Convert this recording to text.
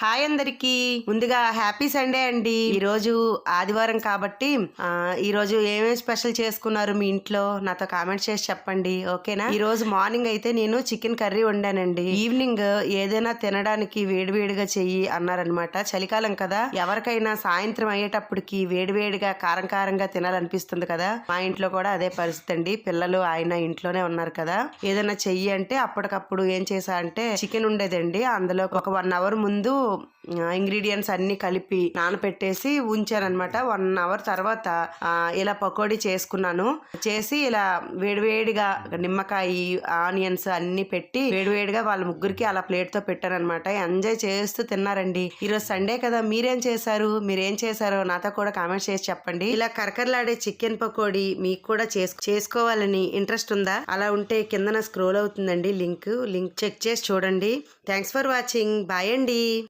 Hi అందరికి ముందుగా happy Sunday అండి. ఈ రోజు ఆదివారం కాబట్టి ఈ రోజు ఏమేమి స్పెషల్ చేసుకున్నారు మీ ఇంట్లో నాతో కామెంట్ చేసి చెప్పండి, ఓకేనా? ఈ రోజు మార్నింగ్ అయితే నేను చికెన్ కర్రీ వండానండి. ఈవినింగ్ ఏదైనా తినడానికి వేడివేడిగా చెయ్యి అన్నారనమాట. చలికాలం కదా, ఎవరికైనా సాయంత్రం అయ్యేటప్పటికి వేడివేడిగా కారం కారంగా తినాలనిపిస్తుంది కదా. మా ఇంట్లో కూడా అదే పరిస్థితి అండి. పిల్లలు ఆయన ఇంట్లోనే ఉన్నారు కదా. ఏదైనా చెయ్యి అంటే అప్పటికప్పుడు ఏం చేసా అంటే చికెన్ ఉండేదండి. అందులో ఒక 1 అవర్ ముందు ఇంగ్రీడియంట్స్ అన్ని కలిపి నానపెట్టేసి ఉంచానమాట. 1 అవర్ తర్వాత ఇలా పకోడీ చేసుకున్నాను. చేసి ఇలా వేడివేడిగా నిమ్మకాయ, ఆనియన్స్ అన్ని పెట్టి వేడివేడిగా వాళ్ళ ముగ్గురికి అలా ప్లేట్ తో పెట్టానమాట. ఎంజాయ్ చేస్తూ తిన్నారండి. ఈరోజు సండే కదా, మీరేం చేశారో నాతో కూడా కామెంట్ చేసి చెప్పండి. ఇలా కరకరలాడే చికెన్ పకోడీ మీకు కూడా చేసుకోవాలని ఇంట్రెస్ట్ ఉందా? అలా ఉంటే కిందన స్క్రోల్ అవుతుందండి లింక్ చెక్ చేసి చూడండి. Thanks for watching. బాయ్ అండి.